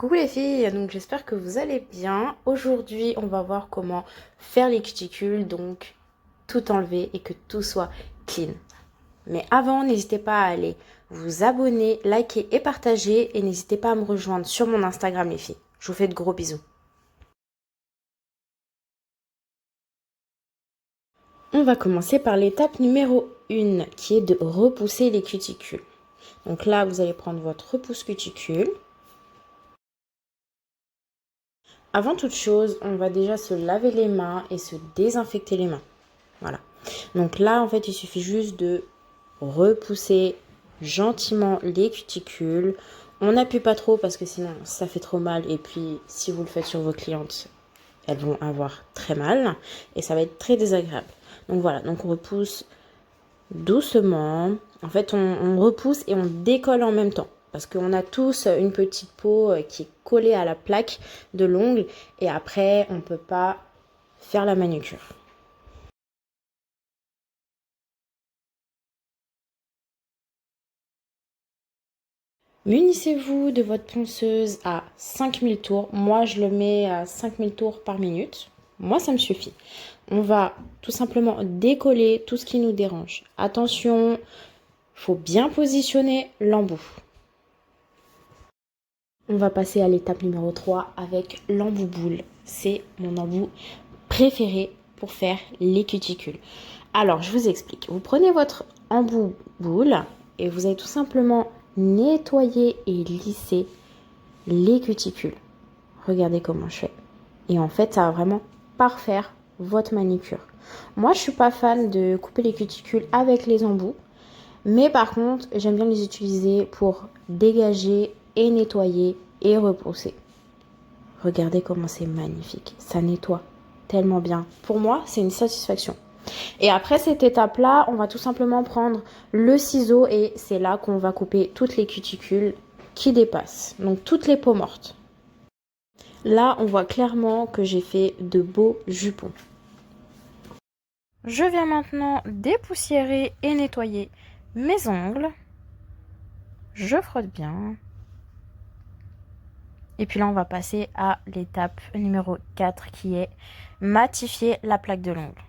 Coucou les filles, donc j'espère que vous allez bien. Aujourd'hui, on va voir comment faire les cuticules, donc tout enlever et que tout soit clean. Mais avant, n'hésitez pas à aller vous abonner, liker et partager et n'hésitez pas à me rejoindre sur mon Instagram les filles. Je vous fais de gros bisous. On va commencer par l'étape numéro 1 qui est de repousser les cuticules. Donc là, vous allez prendre votre repousse cuticule. Avant toute chose, on va déjà se laver les mains et se désinfecter les mains. Voilà. Donc là, en fait, il suffit juste de repousser gentiment les cuticules. On n'appuie pas trop parce que sinon, ça fait trop mal. Et puis, si vous le faites sur vos clientes, elles vont avoir très mal. Et ça va être très désagréable. Donc voilà, donc on repousse doucement. En fait, on repousse et on décolle en même temps. Parce qu'on a tous une petite peau qui est collée à la plaque de l'ongle. Et après, on ne peut pas faire la manucure. Munissez-vous de votre ponceuse à 5000 tours. Moi, je le mets à 5000 tours par minute. Moi, ça me suffit. On va tout simplement décoller tout ce qui nous dérange. Attention, il faut bien positionner l'embout. On va passer à l'étape numéro 3 avec l'embout boule. C'est mon embout préféré pour faire les cuticules. Alors, je vous explique. Vous prenez votre embout boule et vous allez tout simplement nettoyer et lisser les cuticules. Regardez comment je fais. Et en fait, ça va vraiment parfaire votre manicure. Moi, je suis pas fan de couper les cuticules avec les embouts. Mais par contre, j'aime bien les utiliser pour dégager et nettoyer et repousser. Regardez comment c'est magnifique. Ça nettoie tellement bien. Pour moi, c'est une satisfaction. Et après cette étape-là, on va tout simplement prendre le ciseau et c'est là qu'on va couper toutes les cuticules qui dépassent. Donc toutes les peaux mortes. Là, on voit clairement que j'ai fait de beaux jupons. Je viens maintenant dépoussiérer et nettoyer mes ongles. Je frotte bien. Et puis là, on va passer à l'étape numéro 4 qui est matifier la plaque de l'ongle.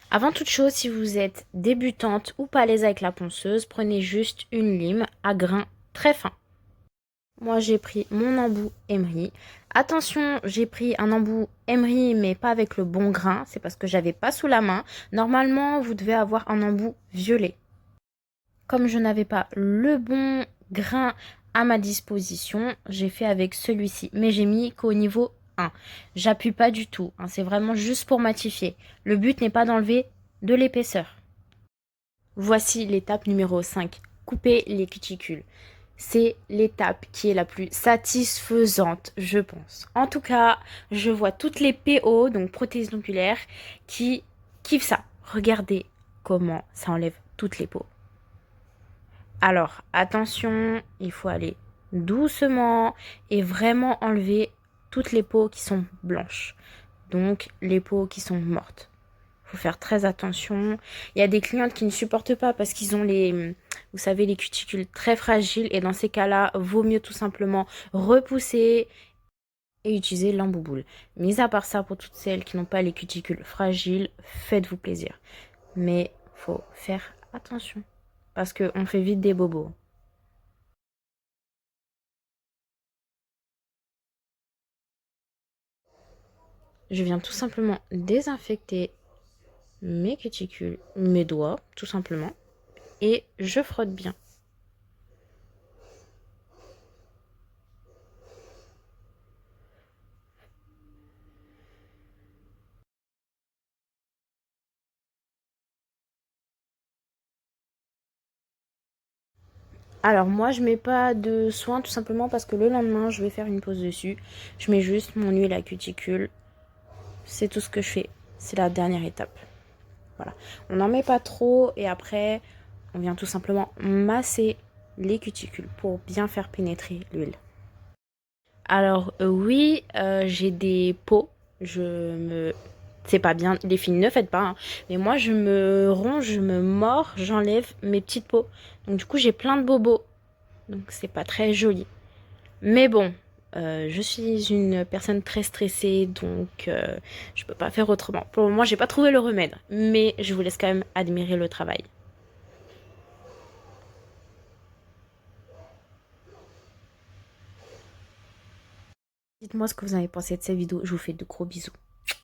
Avant toute chose, si vous êtes débutante ou pas à l'aise avec la ponceuse, prenez juste une lime à grain très fin. Moi, j'ai pris mon embout Emery. Attention, j'ai pris un embout Emery, mais pas avec le bon grain. C'est parce que j'avais pas sous la main. Normalement, vous devez avoir un embout violet. Comme je n'avais pas le bon grain à ma disposition, j'ai fait avec celui-ci. Mais j'ai mis qu'au niveau 1. J'appuie pas du tout. C'est vraiment juste pour matifier. Le but n'est pas d'enlever de l'épaisseur. Voici l'étape numéro 5. Couper les cuticules. C'est l'étape qui est la plus satisfaisante, je pense. En tout cas, je vois toutes les PO, donc prothèses oculaires, qui kiffent ça. Regardez comment ça enlève toutes les peaux. Alors, attention, il faut aller doucement et vraiment enlever toutes les peaux qui sont blanches. Donc, les peaux qui sont mortes. Il faut faire très attention. Il y a des clientes qui ne supportent pas parce qu'ils ont vous savez, les cuticules très fragiles. Et dans ces cas-là, vaut mieux tout simplement repousser et utiliser l'embout boule. Mis à part ça, pour toutes celles qui n'ont pas les cuticules fragiles, faites-vous plaisir. Mais il faut faire attention parce qu'on fait vite des bobos. Je viens tout simplement désinfecter mes cuticules, mes doigts, tout simplement. Et je frotte bien. Alors moi je mets pas de soin tout simplement parce que le lendemain je vais faire une pause dessus. Je mets juste mon huile à cuticule. C'est tout ce que je fais. C'est la dernière étape. Voilà. On n'en met pas trop et après on vient tout simplement masser les cuticules pour bien faire pénétrer l'huile. Alors oui, j'ai des peaux. C'est pas bien, les filles ne faites pas, hein. Mais moi je me ronge, je me mords, j'enlève mes petites peaux. Donc du coup j'ai plein de bobos. Donc c'est pas très joli. Mais bon, Je suis une personne très stressée, donc je peux pas faire autrement. Pour le moment, j'ai pas trouvé le remède, mais je vous laisse quand même admirer le travail. Dites-moi ce que vous en avez pensé de cette vidéo. Je vous fais de gros bisous.